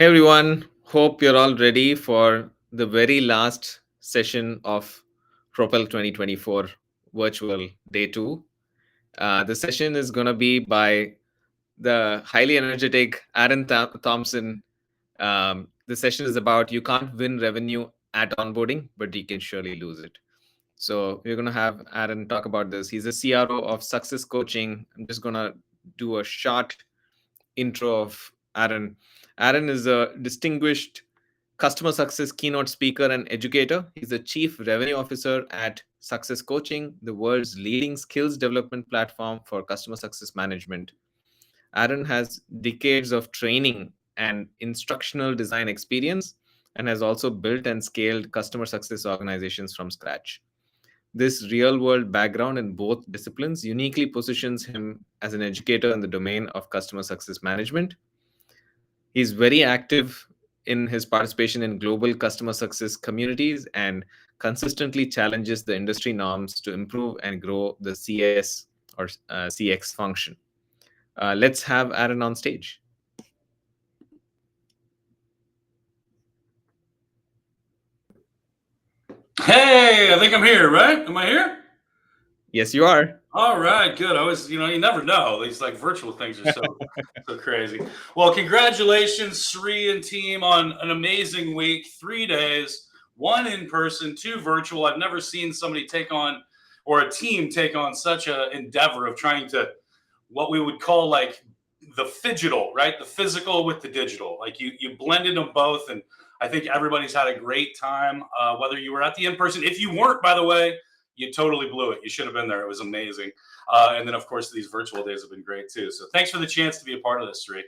Hey everyone, hope you're all ready for the very last session of Propel 2024 virtual day two. The session is going to be by the highly energetic Aaron Thompson. The session is about you can't win revenue at onboarding, but you can surely lose it. So we're going to have Aaron talk about this. He's a CRO of Success Coaching. I'm just going to do a short intro of Aaron. Aaron is a distinguished customer success keynote speaker and educator. He's the chief revenue officer at Success Coaching, the world's leading skills development platform for customer success management. Aaron has decades of training and instructional design experience and has also built and scaled customer success organizations from scratch. This real world background in both disciplines uniquely positions him as an educator in the domain of customer success management. He's very active in his participation in global customer success communities and consistently challenges the industry norms to improve and grow the CS or CX function. Let's have Aaron on stage. Hey, I think I'm here, right? Am I here? Yes, you are. All right, good. I was, you never know. These like virtual things are so crazy. Well, congratulations, Sri and team, on an amazing week. 3 days, one in person, two virtual. I've never seen somebody take on, or a team take on such an endeavor of trying to, what we would call like the phygital, right? The physical with the digital. Like you blended them both, and I think everybody's had a great time. Whether you were at the in person, if you weren't, by the way, you totally blew it. You should have been there. It was amazing. And then, of course, these virtual days have been great too. So thanks for the chance to be a part of this, Sri.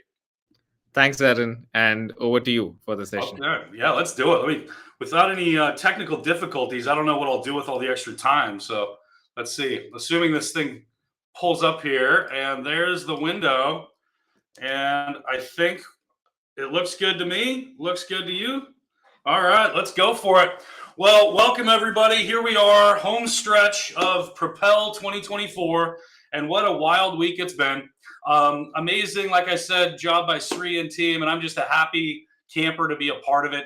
Thanks, Aaron. And over to you for the session. Okay. Yeah, let's do it. Without any technical difficulties, I don't know what I'll do with all the extra time. So let's see. Assuming this thing pulls up here, and there's the window. And I think it looks good to me. Looks good to you. All right, let's go for it. Well, welcome everybody. Here we are, home stretch of Propel 2024, and what a wild week it's been. Amazing, like I said, job by Sri and team, and I'm just a happy camper to be a part of it.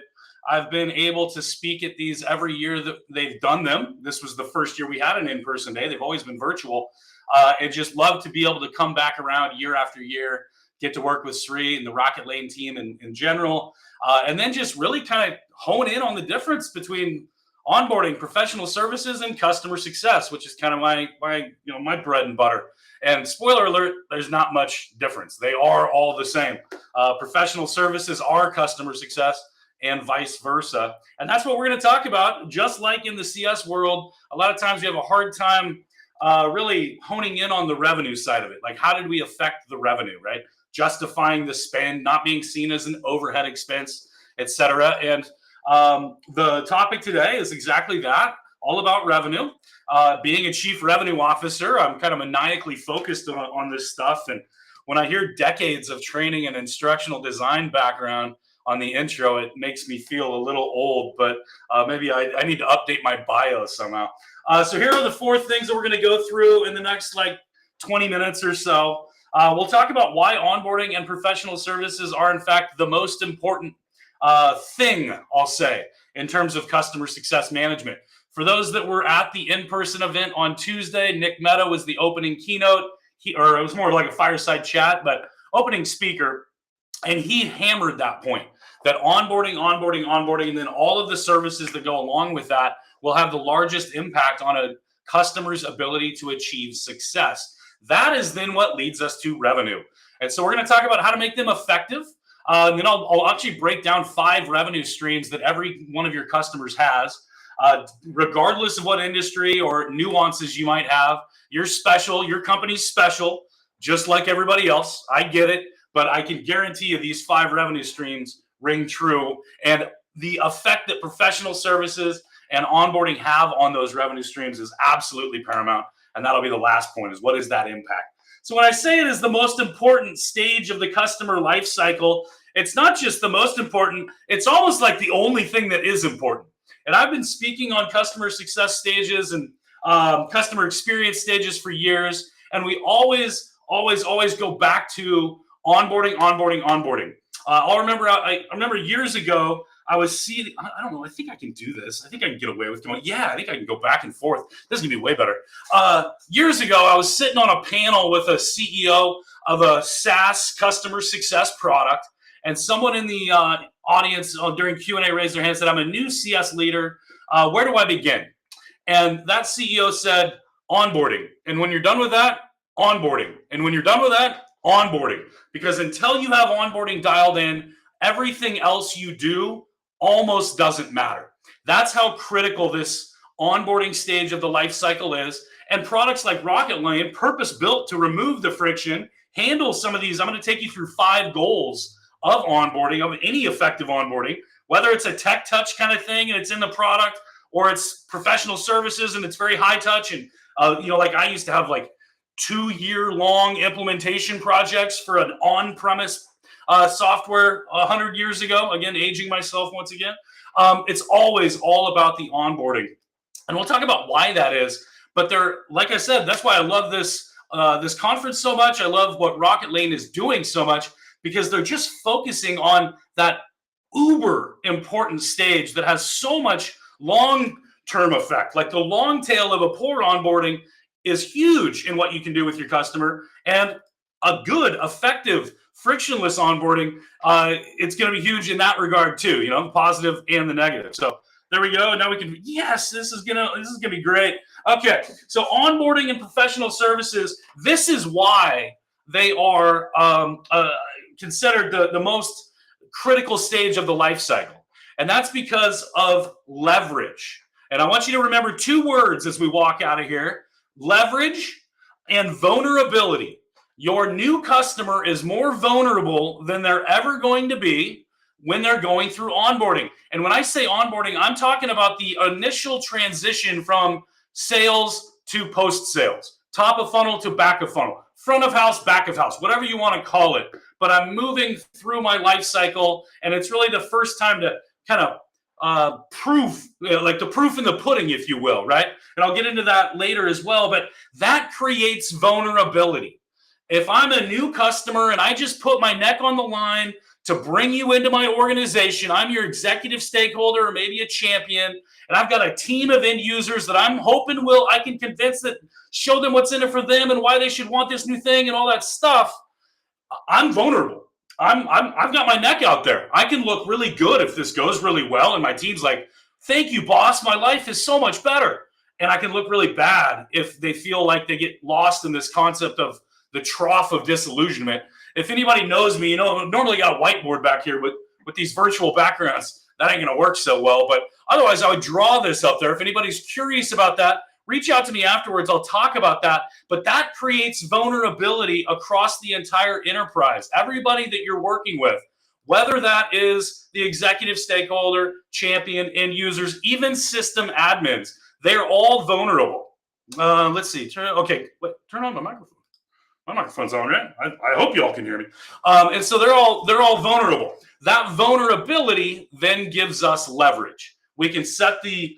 I've been able to speak at these every year that they've done them. This was the first year we had an in-person day. They've always been virtual, and just love to be able to come back around year after year, get to work with Sri and the Rocket Lane team in general, and then just really kind of hone in on the difference between onboarding, professional services, and customer success, which is kind of my bread and butter. And spoiler alert, there's not much difference. They are all the same. Professional services are customer success, and vice versa. And that's what we're going to talk about. Just like in the CS world, a lot of times we have a hard time really honing in on the revenue side of it. Like, how did we affect the revenue, right? Justifying the spend, not being seen as an overhead expense, etc. And the topic today is exactly that, all about revenue. Being a chief revenue officer, I'm kind of maniacally focused on this stuff. And when I hear decades of training and instructional design background on the intro, it makes me feel a little old, but maybe I need to update my bio somehow. So here are the 4 things that we're going to go through in the next 20 minutes or so. We'll talk about why onboarding and professional services are, in fact, the most important thing, I'll say, in terms of customer success management. For those that were at the in-person event on Tuesday, Nick Mehta was the opening keynote, or it was more like a fireside chat, but opening speaker, and he hammered that point, that onboarding, and then all of the services that go along with that will have the largest impact on a customer's ability to achieve success. That is then what leads us to revenue. And so we're going to talk about how to make them effective. And then I'll actually break down 5 revenue streams that every one of your customers has. Regardless of what industry or nuances you might have, you're special, your company's special, just like everybody else. I get it, but I can guarantee you these 5 revenue streams ring true. And the effect that professional services and onboarding have on those revenue streams is absolutely paramount. And that'll be the last point, is what is that impact? So when I say it is the most important stage of the customer life cycle, it's not just the most important, it's almost like the only thing that is important. And I've been speaking on customer success stages and customer experience stages for years. And we always go back to onboarding. I'll remember. I remember years ago, I was seeing. I don't know. I think I can do this. I think I can get away with going. Yeah, I think I can go back and forth. This is gonna be way better. Years ago, I was sitting on a panel with a CEO of a SaaS customer success product, and someone in the audience during Q&A raised their hand and said, "I'm a new CS leader. Where do I begin?" And that CEO said, "Onboarding. And when you're done with that, onboarding. And when you're done with that, onboarding. Because until you have onboarding dialed in, everything else you do almost doesn't matter." That's how critical this onboarding stage of the life cycle is. And products like Rocket Lane, purpose built to remove the friction, handle some of these. I'm going to take you through 5 goals of onboarding, of any effective onboarding, whether it's a tech touch kind of thing and it's in the product, or it's professional services and it's very high touch. And, like I used to have like 2-year-long implementation projects for an on-premise software 100 years ago. Again, aging myself once again. It's always all about the onboarding. And we'll talk about why that is. But like I said, that's why I love this conference so much. I love what Rocket Lane is doing so much, because they're just focusing on that uber important stage that has so much long-term effect. Like the long tail of a poor onboarding is huge in what you can do with your customer, and a good, effective, frictionless onboarding, it's going to be huge in that regard too. The positive and the negative. So there we go. Now we can. Yes, this is gonna be great. Okay, so onboarding and professional services. This is why they are considered the most critical stage of the life cycle, and that's because of leverage. And I want you to remember 2 words as we walk out of here: leverage and vulnerability. Your new customer is more vulnerable than they're ever going to be when they're going through onboarding. And when I say onboarding, I'm talking about the initial transition from sales to post-sales, top of funnel to back of funnel, front of house, back of house, whatever you want to call it. But I'm moving through my life cycle, and it's really the first time to kind of proof, like the proof in the pudding, if you will, right? And I'll get into that later as well, but that creates vulnerability. If I'm a new customer and I just put my neck on the line to bring you into my organization, I'm your executive stakeholder or maybe a champion, and I've got a team of end users that I'm hoping I can convince, that show them what's in it for them and why they should want this new thing and all that stuff. I'm vulnerable. I've got my neck out there. I can look really good if this goes really well, and my team's like, "Thank you, boss. My life is so much better." And I can look really bad if they feel like they get lost in this concept of the trough of disillusionment. If anybody knows me, normally got a whiteboard back here, but with these virtual backgrounds, that ain't going to work so well. But otherwise, I would draw this up there. If anybody's curious about that, reach out to me afterwards. I'll talk about that. But that creates vulnerability across the entire enterprise. Everybody that you're working with, whether that is the executive stakeholder, champion, end users, even system admins, they're all vulnerable. Let's see. Turn on my microphone. My microphone's on, right? I hope you all can hear me. And so they're all vulnerable. That vulnerability then gives us leverage. We can set thank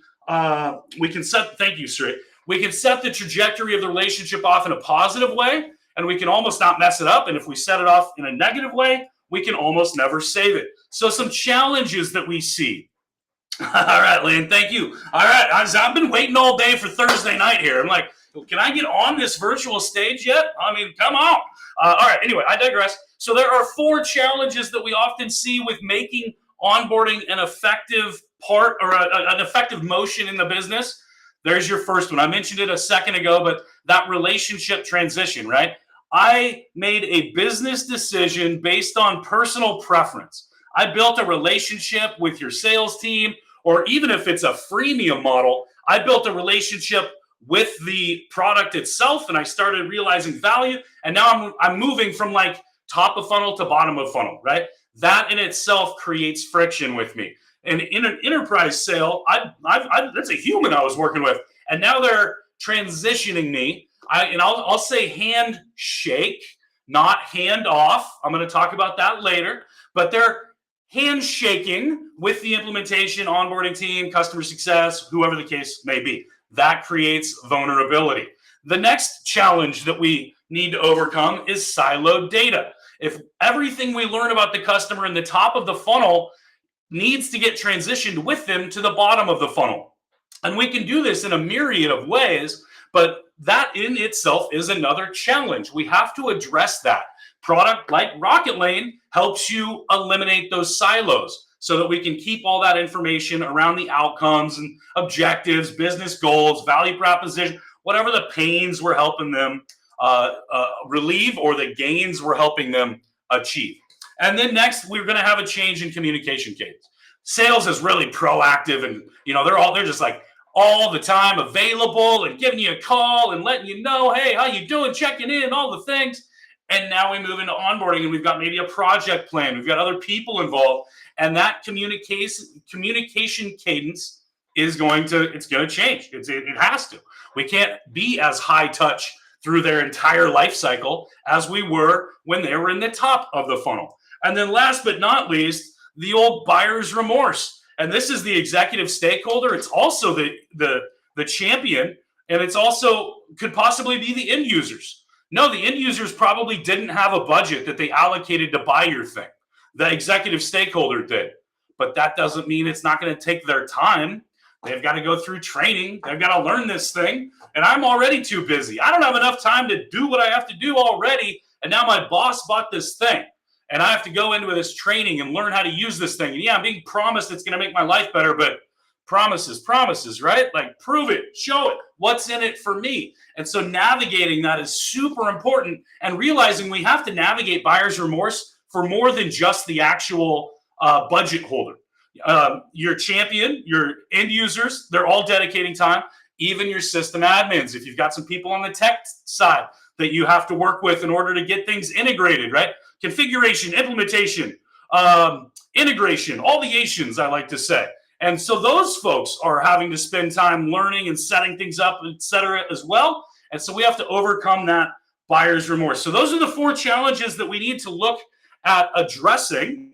you, Sri. We can set the trajectory of the relationship off in a positive way, and we can almost not mess it up. And if we set it off in a negative way, we can almost never save it. So some challenges that we see. All right, Lane, thank you. All right, I've been waiting all day for Thursday night here. I'm like, can I get on this virtual stage yet? I mean, come on. All right, anyway, I digress. So there are 4 challenges that we often see with making onboarding an effective part or an effective motion in the business. There's your first one. I mentioned it a second ago, but that relationship transition, right? I made a business decision based on personal preference. I built a relationship with your sales team, or even if it's a freemium model, I built a relationship with the product itself, and I started realizing value. And now I'm moving from like top of funnel to bottom of funnel, right? That in itself creates friction with me. And in an enterprise sale, that's a human I was working with, and now they're transitioning me. I'll say handshake, not hand off. I'm going to talk about that later, but they're handshaking with the implementation, onboarding team, customer success, whoever the case may be. That creates vulnerability. The next challenge that we need to overcome is siloed data. If everything we learn about the customer in the top of the funnel needs to get transitioned with them to the bottom of the funnel. And we can do this in a myriad of ways, but that in itself is another challenge. We have to address that. Product like Rocket Lane helps you eliminate those silos so that we can keep all that information around the outcomes and objectives, business goals, value proposition, whatever the pains we're helping them relieve or the gains we're helping them achieve. And then next, we're going to have a change in communication cadence. Sales is really proactive, and they're just like all the time available and giving you a call and letting you know, hey, how you doing, checking in, all the things. And now we move into onboarding, and we've got maybe a project plan. We've got other people involved, and that communication cadence is going to change. It has to. We can't be as high touch through their entire life cycle as we were when they were in the top of the funnel. And then last but not least, the old buyer's remorse. And this is the executive stakeholder. It's also the champion, and it's also could possibly be the end users. No, the end users probably didn't have a budget that they allocated to buy your thing. The executive stakeholder did. But that doesn't mean it's not going to take their time. They've got to go through training. They've got to learn this thing. And I'm already too busy. I don't have enough time to do what I have to do already. And now my boss bought this thing. And I have to go into this training and learn how to use this thing. And yeah, I'm being promised it's going to make my life better, but promises, right? Like, prove it, show it. What's in it for me? And so navigating that is super important, and realizing we have to navigate buyer's remorse for more than just the actual budget holder. Your champion, your end users, they're all dedicating time. Even your system admins, if you've got some people on the tech side that you have to work with in order to get things integrated, right? Configuration, implementation, integration, all the Asians, I like to say. And so those folks are having to spend time learning and setting things up, et cetera, as well. And so we have to overcome that buyer's remorse. So those are the 4 challenges that we need to look at addressing.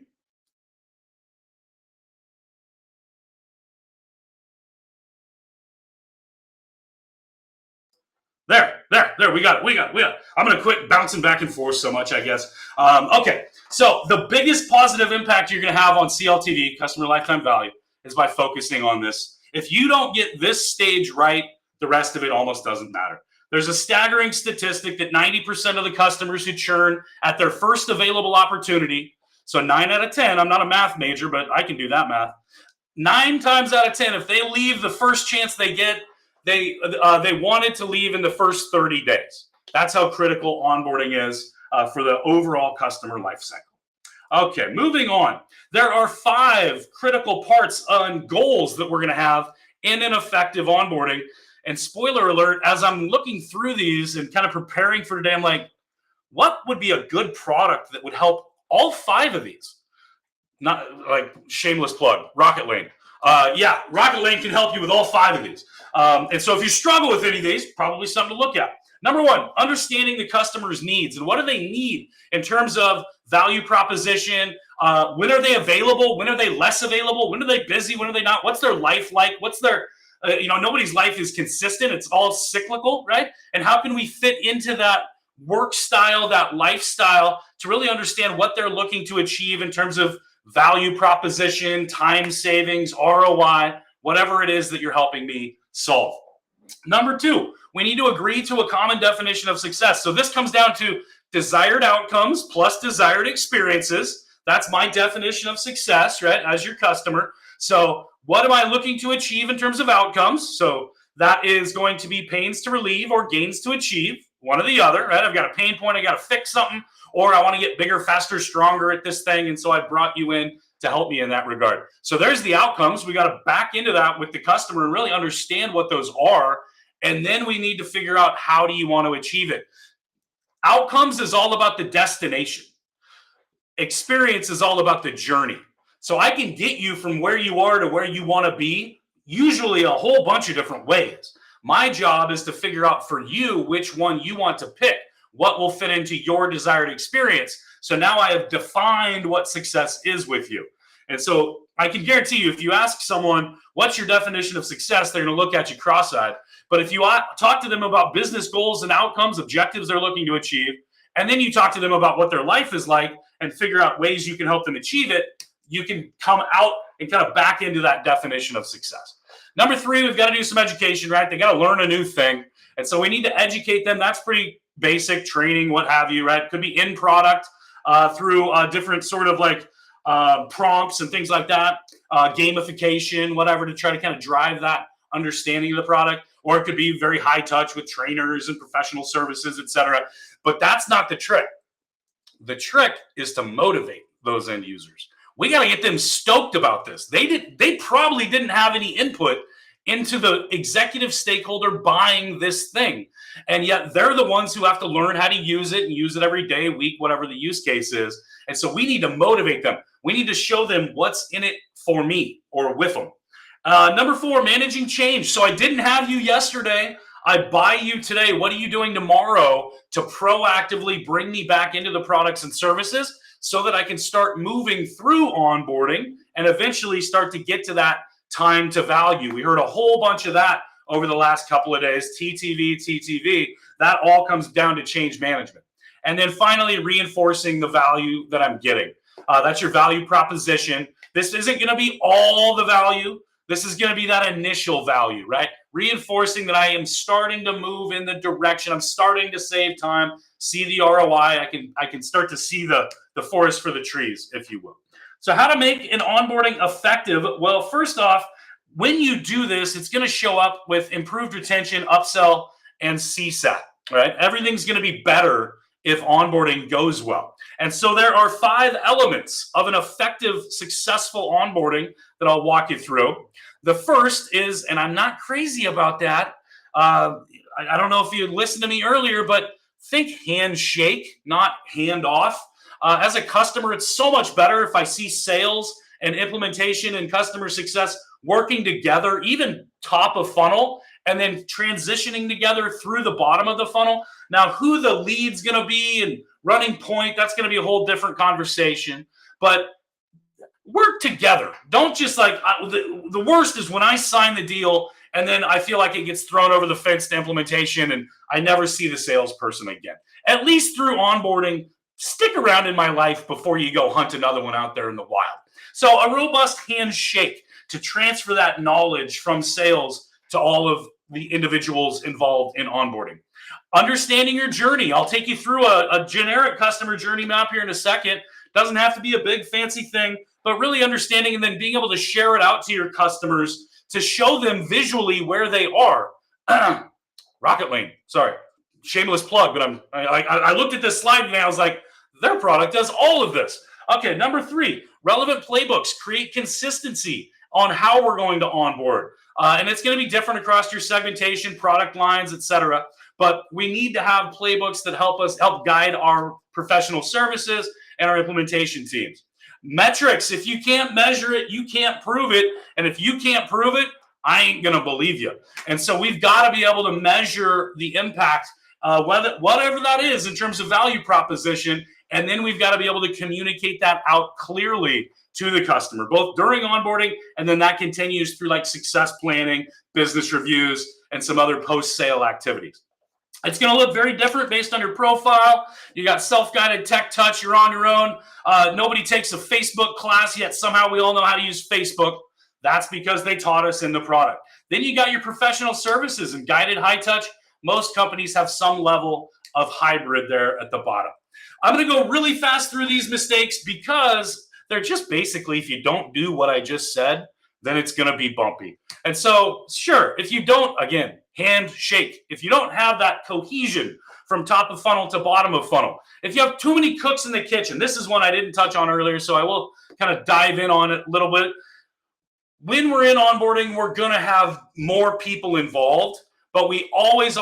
There, we got it. I'm going to quit bouncing back and forth so much, I guess. Okay, so the biggest positive impact you're going to have on CLTV, customer lifetime value, is by focusing on this. If you don't get this stage right, the rest of it almost doesn't matter. There's a staggering statistic that 90% of the customers who churn at their first available opportunity, so 9 out of 10, I'm not a math major, but I can do that math. 9 times out of 10, if they leave the first chance they get, they wanted to leave in the first 30 days. That's how critical onboarding is for the overall customer life cycle. Okay, moving on. There are 5 critical parts and goals that we're going to have in an effective onboarding. And spoiler alert, as I'm looking through these and kind of preparing for today, I'm like, what would be a good product that would help all 5 of these? Not like shameless plug, Rocket Lane. Yeah, Rocket Lane can help you with all 5 of these. And so if you struggle with any of these, probably something to look at. Number 1, understanding the customer's needs. And what do they need in terms of value proposition? When are they available? When are they less available? When are they busy? When are they not? What's their life like? What's their, nobody's life is consistent. It's all cyclical, right? And how can we fit into that work style, that lifestyle, to really understand what they're looking to achieve in terms of value proposition, time savings, ROI, whatever it is that you're helping me solve. Number 2, we need to agree to a common definition of success. So this comes down to desired outcomes plus desired experiences. That's my definition of success, right, as your customer. So what am I looking to achieve in terms of outcomes? So that is going to be pains to relieve or gains to achieve, one or the other, right? I've got a pain point, I got to fix something, or I want to get bigger, faster, stronger at this thing, and so I brought you in to help me in that regard. So there's the outcomes. We got to back into that with the customer and really understand what those are, and then we need to figure out how do you want to achieve it. Outcomes is all about the destination. Experience is all about the journey. So I can get you from where you are to where you want to be, usually a whole bunch of different ways. My job is to figure out for you which one you want to pick, what will fit into your desired experience. So now I have defined what success is with you. And so I can guarantee you, if you ask someone, what's your definition of success, they're going to look at you cross-eyed. But if you talk to them about business goals and outcomes, objectives they're looking to achieve, and then you talk to them about what their life is like and figure out ways you can help them achieve it, you can come out and kind of back into that definition of success. Number 3, we've got to do some education, right? They got to learn a new thing. And so we need to educate them. That's pretty basic training, what have you, right? Could be in product through different sort of like prompts and things like that, gamification, whatever, to try to kind of drive that understanding of the product. Or it could be very high touch with trainers and professional services, et cetera. But that's not the trick. The trick is to motivate those end users. We got to get them stoked about this. They probably didn't have any input into the executive stakeholder buying this thing. And yet they're the ones who have to learn how to use it and use it every day, week, whatever the use case is. And so we need to motivate them. We need to show them what's in it for me or with them. Number 4, managing change. So I didn't have you yesterday. I buy you today. What are you doing tomorrow to proactively bring me back into the products and services so that I can start moving through onboarding and eventually start to get to that time to value? We heard a whole bunch of that over the last couple of days. TTV. That all comes down to change management. And then finally, reinforcing the value that I'm getting. That's your value proposition. This isn't going to be all the value. This is going to be that initial value, right? Reinforcing that I am starting to move in the direction. I'm starting to save time, see the ROI. I can start to see the forest for the trees, if you will. So how to make an onboarding effective? Well, first off, when you do this, it's going to show up with improved retention, upsell, and CSAT, right? Everything's going to be better if onboarding goes well. And so there are 5 elements of an effective, successful onboarding that I'll walk you through. The first is, and I'm not crazy about that, I don't know if you listened to me earlier, but think handshake, not handoff. As a customer, it's so much better if I see sales and implementation and customer success working together, even top of funnel, and then transitioning together through the bottom of the funnel. Now, who the lead's going to be and running point, that's going to be a whole different conversation. But work together. Don't just like, the worst is when I sign the deal and then I feel like it gets thrown over the fence to implementation and I never see the salesperson again. At least through onboarding, stick around in my life before you go hunt another one out there in the wild. So a robust handshake to transfer that knowledge from sales to all of the individuals involved in onboarding. Understanding your journey. I'll take you through a generic customer journey map here in a second. Doesn't have to be a big fancy thing, but really understanding and then being able to share it out to your customers to show them visually where they are. Rocket Lane, sorry, shameless plug, but I looked at this slide and I was like, their product does all of this. Okay, number 3, relevant playbooks. Create consistency on how we're going to onboard. And it's going to be different across your segmentation, product lines, etc. But we need to have playbooks that help guide our professional services and our implementation teams. Metrics, if you can't measure it, you can't prove it. And if you can't prove it, I ain't going to believe you. And so we've got to be able to measure the impact, whatever that is in terms of value proposition. And then we've got to be able to communicate that out clearly to the customer, both during onboarding, and then that continues through like success planning, business reviews, and some other post-sale activities. It's going to look very different based on your profile. You got self-guided tech touch. You're on your own. Nobody takes a Facebook class yet. Somehow we all know how to use Facebook. That's because they taught us in the product. Then you got your professional services and guided high touch. Most companies have some level of hybrid there at the bottom. I'm going to go really fast through these mistakes because they're just basically, if you don't do what I just said, then it's going to be bumpy. And so, sure, if you don't, again, handshake. If you don't have that cohesion from top of funnel to bottom of funnel, if you have too many cooks in the kitchen, this is one I didn't touch on earlier, so I will kind of dive in on it a little bit. When we're in onboarding, we're going to have more people involved, but we always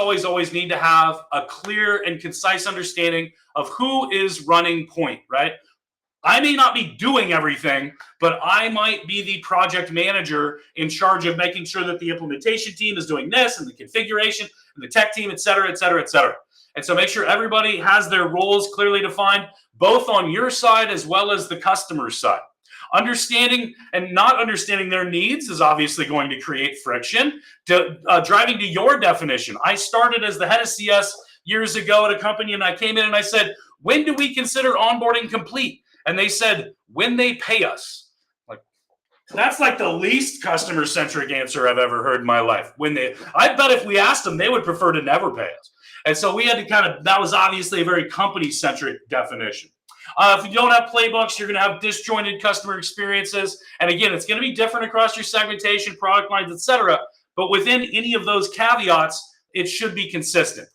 need to have a clear and concise understanding of who is running point, right? I may not be doing everything, but I might be the project manager in charge of making sure that the implementation team is doing this and the configuration and the tech team, et cetera, et cetera, et cetera. And so make sure everybody has their roles clearly defined, both on your side as well as the customer's side. Understanding and not understanding their needs is obviously going to create friction. Driving to your definition. I started as the head of CS years ago at a company, and I came in and I said, when do we consider onboarding complete? And they said, when they pay us. Like, that's like the least customer-centric answer I've ever heard in my life. I bet if we asked them, they would prefer to never pay us. And so we had to that was obviously a very company-centric definition. If you don't have playbooks, you're going to have disjointed customer experiences. And again, it's going to be different across your segmentation, product lines, etc. But within any of those caveats, it should be consistent.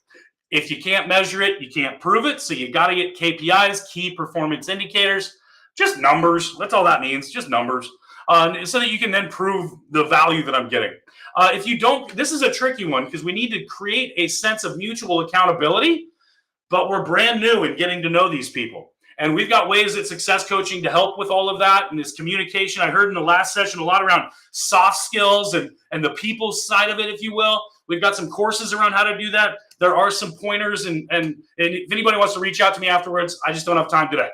If you can't measure it, you can't prove it. So you got to get KPIs, key performance indicators, just numbers. That's all that means, just numbers, so that you can then prove the value that I'm getting. If you don't, this is a tricky one because we need to create a sense of mutual accountability, but we're brand new in getting to know these people. And we've got ways at Success Coaching to help with all of that. And this communication, I heard in the last session a lot around soft skills and the people side of it, if you will. We've got some courses around how to do that. There are some pointers, and if anybody wants to reach out to me afterwards, I just don't have time today.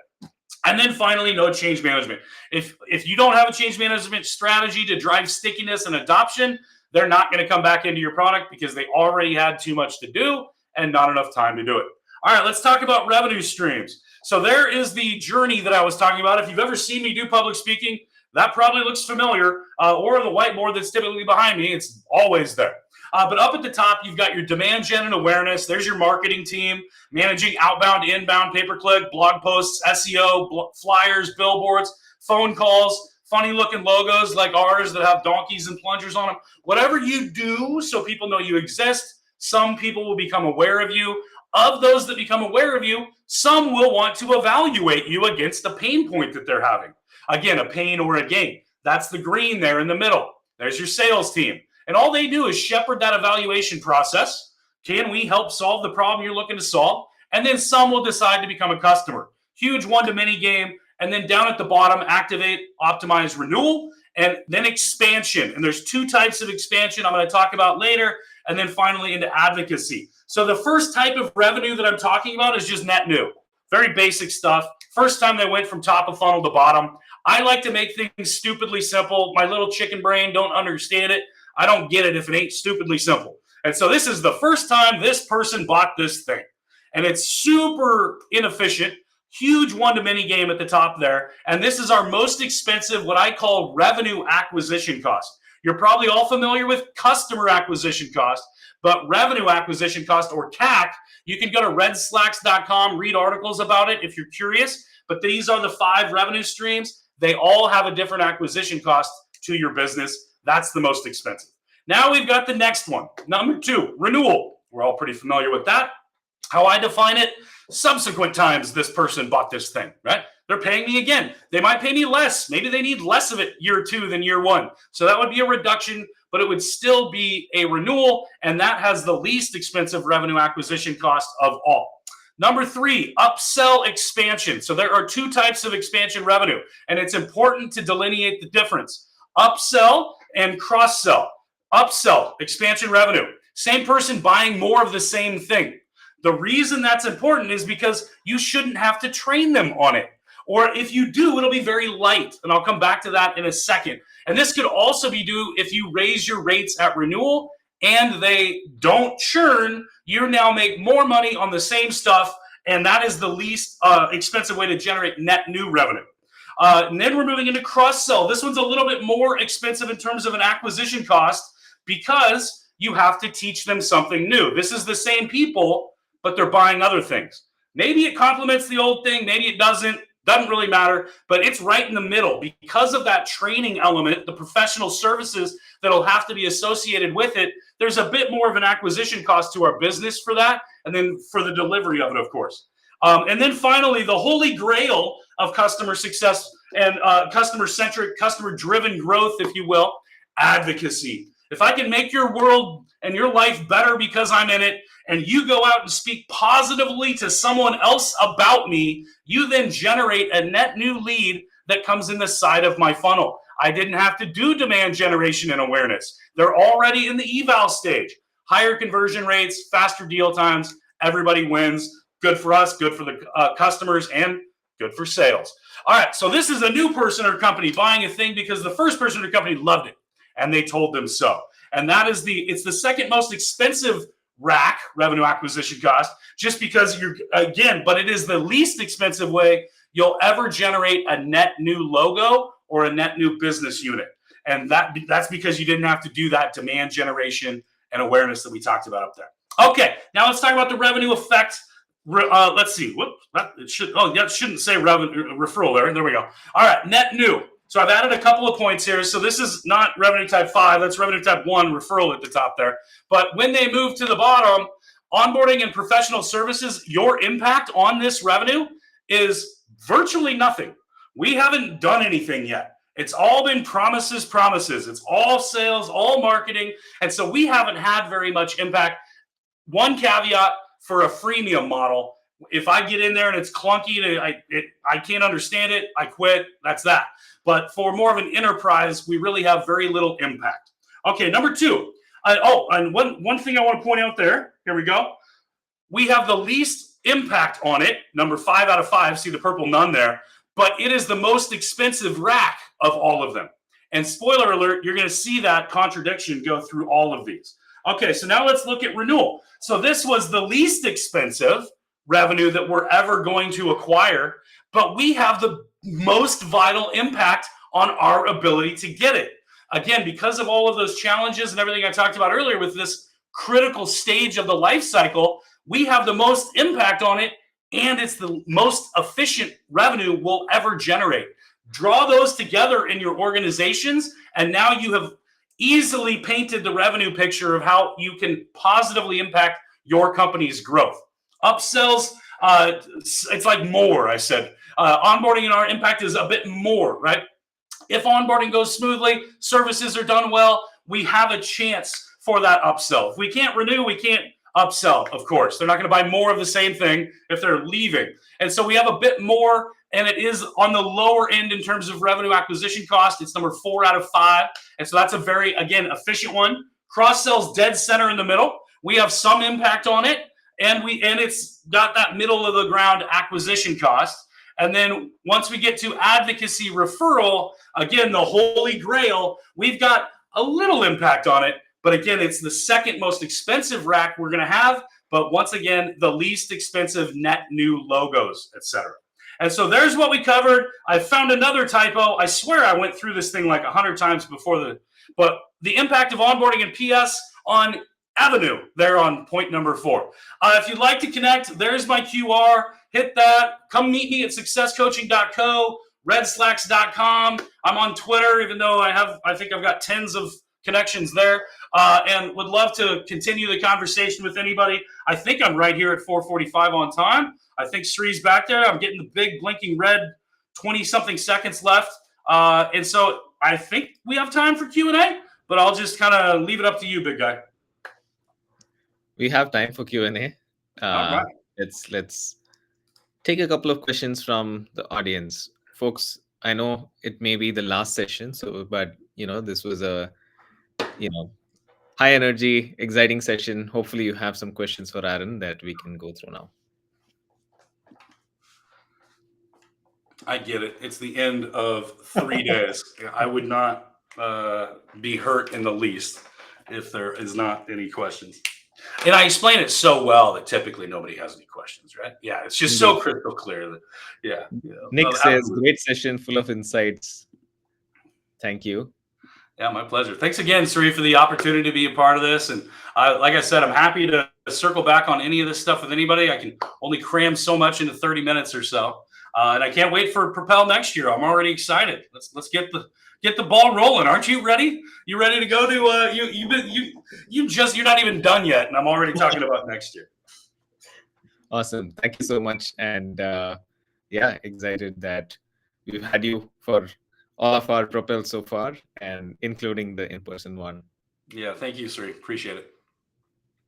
And then finally, no change management. If you don't have a change management strategy to drive stickiness and adoption, they're not going to come back into your product because they already had too much to do and not enough time to do it. All right, let's talk about revenue streams. So there is the journey that I was talking about. If you've ever seen me do public speaking, that probably looks familiar, or the whiteboard that's typically behind me. It's always there. But up at the top, you've got your demand gen and awareness. There's your marketing team, managing outbound, inbound, pay-per-click, blog posts, SEO, flyers, billboards, phone calls, funny-looking logos like ours that have donkeys and plungers on them. Whatever you do so people know you exist, some people will become aware of you. Of those that become aware of you, some will want to evaluate you against the pain point that they're having. Again, a pain or a gain. That's the green there in the middle. There's your sales team. And all they do is shepherd that evaluation process. Can we help solve the problem you're looking to solve? And then some will decide to become a customer. Huge one-to-many game. And then down at the bottom, activate, optimize, renewal, and then expansion. And there's two types of expansion I'm going to talk about later. And then finally into advocacy. So the first type of revenue that I'm talking about is just net new. Very basic stuff. First time they went from top of funnel to bottom. I like to make things stupidly simple. My little chicken brain don't understand it. I don't get it if it ain't stupidly simple. And so this is the first time this person bought this thing. And it's super inefficient. Huge one-to-many game at the top there. And this is our most expensive, what I call revenue acquisition cost. You're probably all familiar with customer acquisition cost, but revenue acquisition cost, or CAC, you can go to redslacks.com, read articles about it if you're curious. But these are the 5 revenue streams. They all have a different acquisition cost to your business. That's the most expensive. Now we've got the next one. Number 2, renewal. We're all pretty familiar with that. How I define it, subsequent times this person bought this thing, right? They're paying me again. They might pay me less. Maybe they need less of it year 2 than year 1. So that would be a reduction, but it would still be a renewal, and that has the least expensive revenue acquisition cost of all. Number 3, upsell expansion. So there are 2 types of expansion revenue, and it's important to delineate the difference. Upsell and cross-sell. Upsell, expansion revenue. Same person buying more of the same thing. The reason that's important is because you shouldn't have to train them on it. Or if you do, it'll be very light. And I'll come back to that in a second. And this could also be due if you raise your rates at renewal and they don't churn, you now make more money on the same stuff. And that is the least expensive way to generate net new revenue. And then we're moving into cross-sell. This one's a little bit more expensive in terms of an acquisition cost because you have to teach them something new. This is the same people, but they're buying other things. Maybe it complements the old thing, maybe it doesn't really matter, but it's right in the middle. Because of that training element, the professional services that'll have to be associated with it, there's a bit more of an acquisition cost to our business for that, and then for the delivery of it, of course. And then finally, the holy grail of customer success and customer-centric, customer-driven growth, if you will, advocacy. If I can make your world and your life better because I'm in it, and you go out and speak positively to someone else about me, you then generate a net new lead that comes in the side of my funnel. I didn't have to do demand generation and awareness. They're already in the eval stage. Higher conversion rates, faster deal times, everybody wins. Good for us, good for the customers, and good for sales. All right, so this is a new person or company buying a thing because the first person or company loved it, and they told them so. And that is it's the second most expensive RAC, revenue acquisition cost, just because but it is the least expensive way you'll ever generate a net new logo or a net new business unit. And that's because you didn't have to do that demand generation and awareness that we talked about up there. Okay, now let's talk about the revenue effect. Let's see. It shouldn't say revenue referral there. There we go. All right, net new. So I've added a couple of points here. So this is not revenue type 5. That's revenue type 1, referral at the top there. But when they move to the bottom, onboarding and professional services, your impact on this revenue is virtually nothing. We haven't done anything yet. It's all been promises. It's all sales, all marketing. And so we haven't had very much impact. One caveat for a freemium model: if I get in there and it's clunky, I can't understand it, I quit. That's that. But for more of an enterprise, we really have very little impact. Okay, number 2. And one thing I want to point out there. Here we go. We have the least impact on it. Number 5 out of 5. See the purple none there. But it is the most expensive rack of all of them. And spoiler alert, you're going to see that contradiction go through all of these. Okay, so now let's look at renewal. So this was the least expensive revenue that we're ever going to acquire, but we have the most vital impact on our ability to get it. Again, because of all of those challenges and everything I talked about earlier with this critical stage of the life cycle, we have the most impact on it, and it's the most efficient revenue we'll ever generate. Draw those together in your organizations, and now you have easily painted the revenue picture of how you can positively impact your company's growth. Upsells, it's like more, I said. Onboarding and our impact is a bit more, right? If onboarding goes smoothly, services are done well, we have a chance for that upsell. If we can't renew, we can't upsell, of course. They're not going to buy more of the same thing if they're leaving. And so we have a bit more, and it is on the lower end in terms of revenue acquisition cost. It's number 4 out of 5. And so that's a very, again, efficient one. Cross-sell's dead center in the middle. We have some impact on it, and it's got that middle of the ground acquisition cost. And then once we get to advocacy referral, again, the holy grail, we've got a little impact on it. But again, it's the second most expensive rack we're going to have. But once again, the least expensive net new logos, etc. And so there's what we covered. I found another typo. I swear I went through this thing like 100 times before but the impact of onboarding and PS on Avenue, there on point number 4. If you'd like to connect, there's my QR. Hit that. Come meet me at successcoaching.co, redslacks.com. I'm on Twitter, even though I think I've got tens of connections there, and would love to continue the conversation with anybody. I think I'm right here at 4:45 on time. I think Sri's back there. I'm getting the big blinking red 20-something seconds left. And so I think we have time for Q&A, but I'll just kind of leave it up to you, big guy. We have time for Q&A. All right. Let's take a couple of questions from the audience. Folks, I know it may be the last session, but this was a high energy, exciting session. Hopefully you have some questions for Aaron that we can go through now. I get it. It's the end of 3 days. I would not be hurt in the least if there is not any questions. And I explain it so well that typically nobody has any questions, right? Yeah, it's just so crystal clear that, yeah. Nick says, great session, full of insights. Thank you. Yeah, my pleasure. Thanks again, Sri, for the opportunity to be a part of this. And like I said, I'm happy to circle back on any of this stuff with anybody. I can only cram so much into 30 minutes or so. And I can't wait for Propel next year. I'm already excited. Let's get the ball rolling. Aren't you ready? You ready to go to you're not even done yet, and I'm already talking about next year. Awesome. Thank you so much. And excited that we've had you for all of our Propel so far, and including the in-person one. Yeah, thank you, Sri. Appreciate it.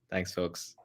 Thanks, folks.